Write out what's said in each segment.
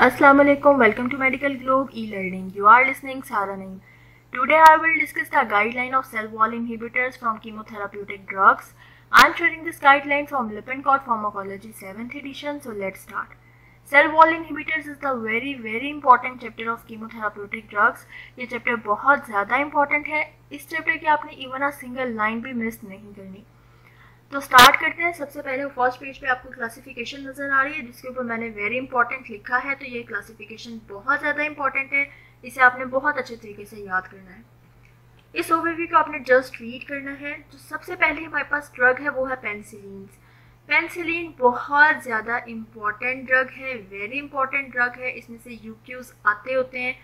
Assalamualaikum, welcome to Medical Globe e-learning. You are listening Sara Naeem. Today I will discuss the guideline of cell wall inhibitors from chemotherapeutic drugs. I am sharing this guideline from Lippincott Pharmacology 7th edition. So let's start. Cell wall inhibitors is the very important chapter of chemotherapeutic drugs. ये chapter बहुत ज़्यादा important है. इस chapter की आपने even a single line भी miss नहीं करनी. तो स्टार्ट करते हैं. सबसे पहले फर्स्ट पेज पे आपको क्लासिफिकेशन नज़र आ रही है जिसके ऊपर मैंने वेरी इंपॉर्टेंट लिखा है. तो ये क्लासिफिकेशन बहुत ज़्यादा इंपॉर्टेंट है, इसे आपने बहुत अच्छे तरीके से याद करना है. इस ओवरव्यू को आपने जस्ट रीड करना है. तो सबसे पहले हमारे पास ड्रग है वो है पेनिसिलिन. पेनिसिलिन बहुत ज़्यादा इम्पॉर्टेंट ड्रग है, वेरी इंपॉर्टेंट ड्रग है. इसमें से यूक्यूज़ आते होते हैं,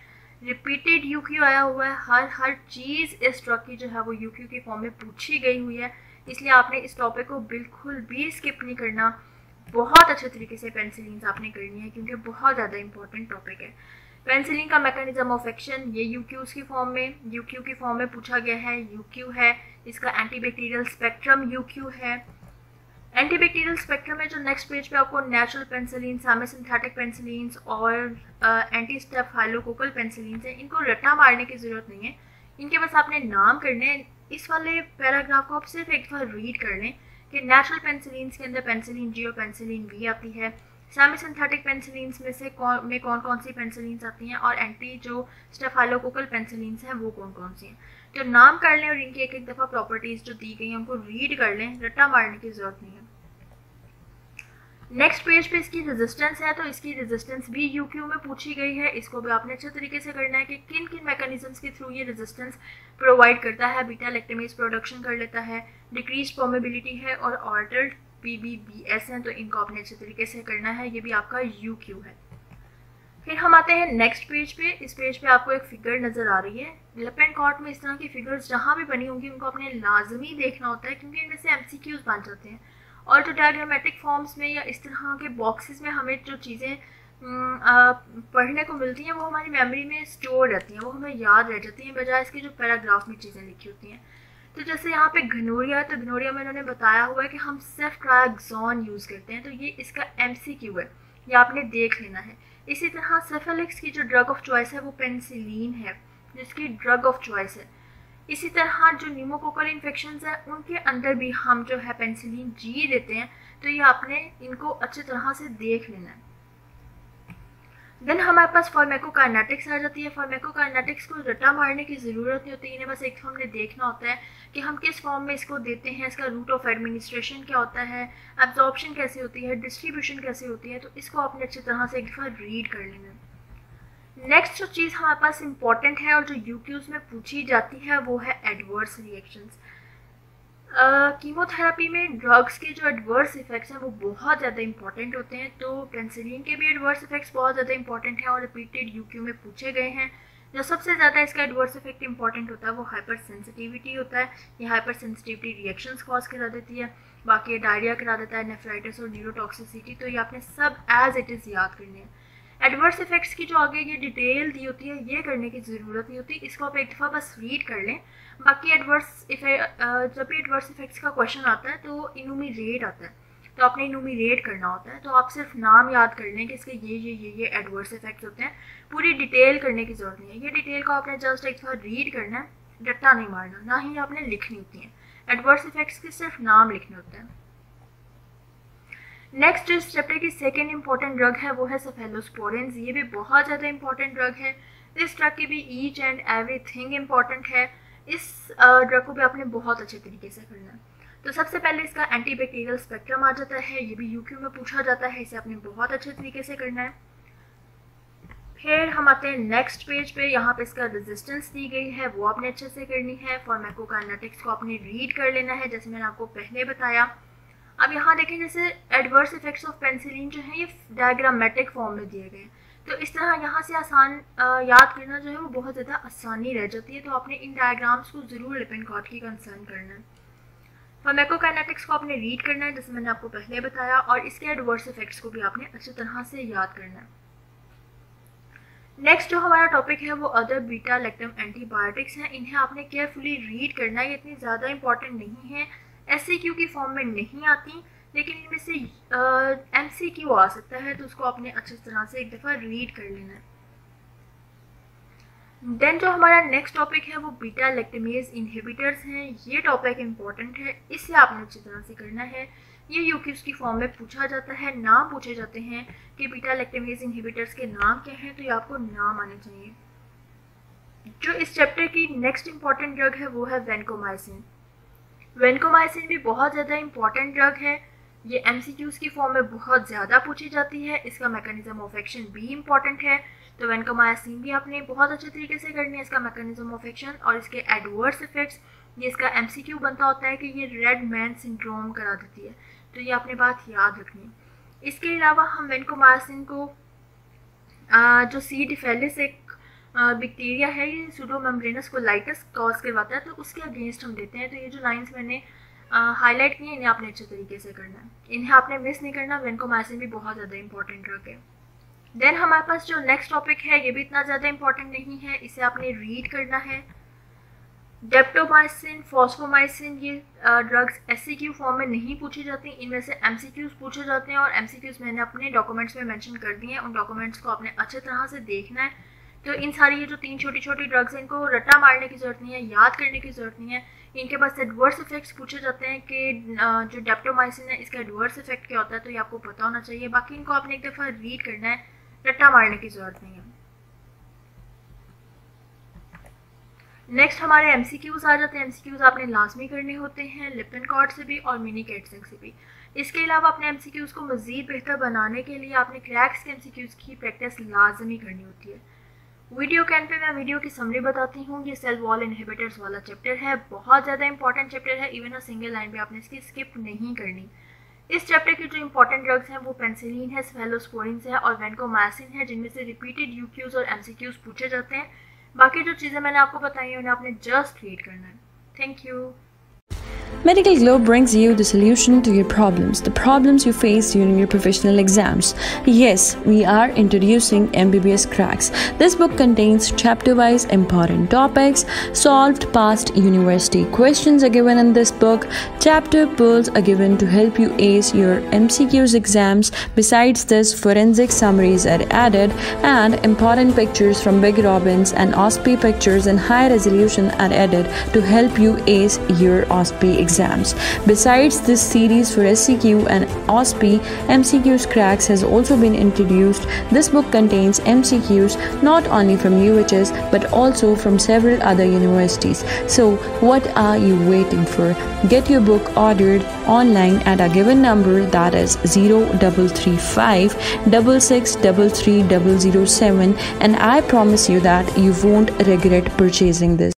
रिपीटेड यूक्यू आया हुआ है. हर चीज़ इस ड्रग की जो है वो यूक्यू की फॉर्म में पूछी गई हुई है, इसलिए आपने इस टॉपिक को बिल्कुल भी स्किप नहीं करना. बहुत अच्छे तरीके से पेनिसिलिन आपने करनी है क्योंकि बहुत ज़्यादा इंपॉर्टेंट टॉपिक है. पेनिसिलिन का मैकेनिज्म ऑफ एक्शन ये यूक्यूज़ की फॉर्म में पूछा गया है. यूक्यू है, इसका एंटीबैक्टीरियल स्पेक्ट्रम यूक्यू है. एंटीबैक्टीरियल स्पेक्ट्रम में जो नेक्स्ट पेज पे आपको natural penicillin, semi synthetic penicillin और एंटी स्टेफाइलोकोकल पेनिसिलिन है, इनको रट्टा मारने की ज़रूरत नहीं है, इनके बस आपने नाम करने हैं. इस वाले पैराग्राफ को आप सिर्फ एक बार रीड कर लें कि नेचुरल पेनिसिलिन के अंदर पेनिसिलिन जी और पेनिसिलिन वी आती है. सेमी सिंथेटिक पेनिसिलिन में से कौन कौन सी पेनिसिलिन आती हैं और एंटी जो स्टेफाइलोकोकल पेनिसिलिन हैं वो कौन कौन सी हैं. तो नाम कर लें और इनकी एक दफ़ा प्रॉपर्टीज़ जो दी गई हैं उनको रीड कर लें, रट्टा मारने की ज़रूरत नहीं है. नेक्स्ट पेज पे इसकी रेजिस्टेंस है, तो इसकी रेजिस्टेंस भी यूक्यू में पूछी गई है. इसको भी आपने अच्छे तरीके से करना है कि किन किन मैकेनिज्म्स के थ्रू ये रेजिस्टेंस प्रोवाइड करता है. बीटा लैक्टेमेज प्रोडक्शन कर लेता है, डिक्रीज परमेबिलिटी है और ऑल्टर्ड PBBS हैं, तो इनको आपने अच्छे तरीके से करना है. ये भी आपका यूक्यू है. फिर हम आते हैं नेक्स्ट पेज पे. इस पेज पे आपको एक फिगर नज़र आ रही है. लिपिनकॉट में इस तरह की फिगर्स जहाँ भी बनी होंगी उनको आपने लाजमी देखना होता है क्योंकि इनमें से MCQs बन जाते हैं. और जो डायग्रामेटिक फॉर्म्स में या इस तरह के बॉक्सेस में हमें जो चीज़ें पढ़ने को मिलती हैं वो हमारी मेमोरी में स्टोर रहती हैं, वो हमें याद रह जाती हैं बजाय इसके जो पैराग्राफ में चीज़ें लिखी होती हैं. तो जैसे यहाँ पे घनोरिया है, तो घनोरिया में इन्होंने बताया हुआ है कि हम सेफ्ट्राक्सोन यूज़ करते हैं, तो ये इसका MCQ है, ये आपने देख लेना है. इसी तरह सेफेलिक्स की जो ड्रग ऑफ चॉइस है वो पेनिसिलिन है, जिसकी ड्रग ऑफ चॉइस है. इसी तरह जो न्यूमोकोकल इन्फेक्शंस हैं उनके अंदर भी हम जो है पेनिसिलिन जी देते हैं, तो ये आपने इनको अच्छी तरह से देख लेना है. देन हमारे पास फार्माकोकाइनेटिक्स आ जाती है. फार्माकोकाइनेटिक्स को रट्टा मारने की ज़रूरत नहीं होती, इन्हें बस एक हमने देखना होता है कि हम किस फॉर्म में इसको देते हैं, इसका रूट ऑफ एडमिनिस्ट्रेशन क्या होता है, एब्जॉर्प्शन कैसे होती है, डिस्ट्रीब्यूशन कैसे होती है. तो इसको आपने अच्छी तरह से एक बार रीड कर लेना है. नेक्स्ट जो चीज़ हमारे पास इंपॉर्टेंट है और जो यूक्यूज़ में पूछी जाती है वो है एडवर्स रिएक्शंस. कीमोथेरेपी में ड्रग्स के जो एडवर्स इफेक्ट्स हैं वो बहुत ज़्यादा इंपॉर्टेंट होते हैं. तो पेनिसिलिन के भी एडवर्स इफेक्ट्स बहुत ज़्यादा इंपॉर्टेंट हैं और रिपीटेड यूक्यू में पूछे गए हैं. जो सबसे ज़्यादा इसका एडवर्स इफेक्ट इंपॉर्टेंट होता है वो हाइपर सेंसिटिविटी होता है. ये हाइपर सेंसिटिविटी रिएक्शंस कॉज करा देती है, बाकी डायरिया करा देता है, नेफ्राइटिस और न्यूरोटॉक्सिसिटी. तो ये आपने सब एज इट इज़ याद करने हैं. एडवर्स इफेक्ट्स की जो आगे ये डिटेल दी होती है ये करने की ज़रूरत नहीं होती, इसको आप एक दफ़ा बस रीड कर लें. बाकी जब भी एडवर्स इफेक्ट्स का क्वेश्चन आता है तो इनूमिरेट आता है, तो आपने इनूमिरेट करना होता है. तो आप सिर्फ नाम याद कर लें कि इसके ये एडवर्स इफेक्ट्स होते हैं, पूरी डिटेल करने की ज़रूरत नहीं है. ये डिटेल को आपने जस्ट एक दफ़ा रीड करना है, रट्टा नहीं मारना, ना ही आपने लिखनी होती हैं. एडवर्स इफेक्ट्स के सिर्फ नाम लिखने होते हैं. नेक्स्ट इस चैप्टर की सेकेंड इंपॉर्टेंट ड्रग है वो है सेफेलोस्पोरिन्स. ये भी बहुत ज़्यादा इंपॉर्टेंट ड्रग है. इस ड्रग की भी ईच एंड एवरीथिंग इंपॉर्टेंट है. इस ड्रग को भी आपने बहुत अच्छे तरीके से करना है. तो सबसे पहले इसका एंटीबैक्टीरियल स्पेक्ट्रम आ जाता है, ये भी यूक्यू में पूछा जाता है, इसे आपने बहुत अच्छे तरीके से करना है. फिर हम आते हैं नेक्स्ट पेज पे. यहाँ पे इसका रेजिस्टेंस दी गई है, वो आपने अच्छे से करनी है. फार्माकोकाइनेटिक्स को आपने रीड कर लेना है जैसे मैंने आपको पहले बताया. अब यहाँ देखें जैसे एडवर्स इफेक्ट्स ऑफ पेनिसिलिन जो है ये डायग्रामेटिक फॉर्म में दिए गए हैं, तो इस तरह यहाँ से आसान याद करना जो है वो बहुत ज़्यादा आसानी रह जाती है. तो आपने इन डायग्राम्स को ज़रूर लिपिनकॉट की कंसर्न करना है. फार्माकोकाइनेटिक्स को आपने रीड करना है जैसे मैंने आपको पहले बताया, और इसके एडवर्स इफेक्ट्स को भी आपने अच्छी तरह से याद करना है. नेक्स्ट जो हमारा टॉपिक है वो अदर बीटा लैक्टम एंटीबायोटिक्स हैं. इन्हें आपने केयरफुली रीड करना है, ये इतनी ज़्यादा इंपॉर्टेंट नहीं है, SCQ की फॉर्म में नहीं आती, लेकिन इनमें से MCQ आ सकता है, तो उसको आपने अच्छी तरह से एक दफ़ा रीड कर लेना है। देन जो हमारा नेक्स्ट टॉपिक है वो बीटा लैक्टेमेज इनहिबिटर्स हैं। ये टॉपिक इम्पॉर्टेंट है, इसे आपने अच्छी तरह से करना है। ये यूक्यूज की फॉर्म में पूछा जाता है, नाम पूछे जाते हैं कि बीटा लैक्टेमेज इनहिबिटर्स के नाम क्या हैं, तो ये आपको नाम आने चाहिए। जो इस चैप्टर की नेक्स्ट इम्पॉर्टेंट ड्रग है वो है वेनकोमाइसिन। वेनकोमाइसिन भी बहुत ज़्यादा इम्पॉर्टेंट ड्रग है। ये MCQs की फॉर्म में बहुत ज़्यादा पूछी जाती है। इसका मैकेनिज्म ऑफ एक्शन भी इम्पॉर्टेंट है, तो वेनकोमाइसिन भी आपने बहुत अच्छे तरीके से करनी है, इसका मैकेनिज्म ऑफ एक्शन और इसके एडवर्स इफेक्ट्स। ये इसका MCQ बनता होता है कि ये रेड मैन सिंड्रोम करा देती है, तो ये आपने बात याद रखनी है। इसके अलावा हम वेनकोमाइसिन को जो सी डिफेलिस एक बैक्टीरिया है, ये सूडोमेम्ब्रेनस कोलाइटिस कॉज करवाता है, तो उसके अगेंस्ट हम देते हैं। तो ये जो लाइंस मैंने हाईलाइट की हैं, इन्हें आपने अच्छे तरीके से करना है, इन्हें आपने मिस नहीं करना। वेनकोमाइसिन भी बहुत ज़्यादा इंपॉर्टेंट ड्रग है। देन हमारे पास जो नेक्स्ट टॉपिक है ये भी इतना ज़्यादा इंपॉर्टेंट नहीं है, इसे आपने रीड करना है। डेप्टोमाइसिन, फॉस्फोमाइसिन, ये ड्रग्स SCQ फॉर्म में नहीं पूछी जाती, इनमें से MCQs पूछे जाते हैं और MCQs मैंने अपने डॉक्यूमेंट्स में मेंशन कर दिए हैं। उन डॉक्यूमेंट्स को आपने अच्छे तरह से देखना है। तो इन सारी ये जो 3 छोटी छोटी ड्रग्स हैं, इनको रट्टा मारने की ज़रूरत नहीं है, याद करने की ज़रूरत नहीं है। इनके पास एडवर्स इफेक्ट्स पूछे जाते हैं कि जो डेप्टोमाइसिन है इसका एडवर्स इफेक्ट क्या होता है, तो ये आपको पता होना चाहिए। बाकी इनको आपने एक दफ़ा रीड करना है, रट्टा मारने की ज़रूरत नहीं है। नेक्स्ट हमारे MCQs आ जाते हैं। MCQs आपने लाजमी करने होते हैं, लिपिनकॉर्ड से भी और मिनी कैटसिंग से भी। इसके अलावा अपने MCQs को मज़ीद बेहतर बनाने के लिए आपने क्रैक्स के MCQs की प्रैक्टिस लाजमी करनी होती है। वीडियो के एंड पे मैं वीडियो की समरी बताती हूँ। ये सेल वॉल इनहिबिटर्स वाला चैप्टर है, बहुत ज़्यादा इंपॉर्टेंट चैप्टर है। इवन अ सिंगल लाइन भी आपने इसकी स्किप नहीं करनी। इस चैप्टर की जो इंपॉर्टेंट ड्रग्स हैं वो पेनिसिलिन है, सेफेलोस्पोरिन है और वेनकोमाइसिन है, जिनमें से रिपीटेड UQs और MCQs पूछे जाते हैं। बाकी जो चीज़ें मैंने आपको बताई हैं उन्हें आपने जस्ट रीड करना है। Thank you. Medical Globe brings you the solution to your problems you face during your professional exams. Yes, we are introducing MBBS cracks. This book contains chapter-wise important topics. Solved past university questions are given in this book. Chapter pearls are given to help you ace your MCQs exams. Besides this, forensic summaries are added and important pictures from Big Robins and OSPI pictures in high resolution are added to help you ace your OSPI exams. Besides this series for SCQ and OSPI, MCQs cracks has also been introduced. This book contains MCQs not only from UHS but also from several other universities. So what are you waiting for? Get your book ordered online at a given number, that is 0335 6633 007, and I promise you that you won't regret purchasing this.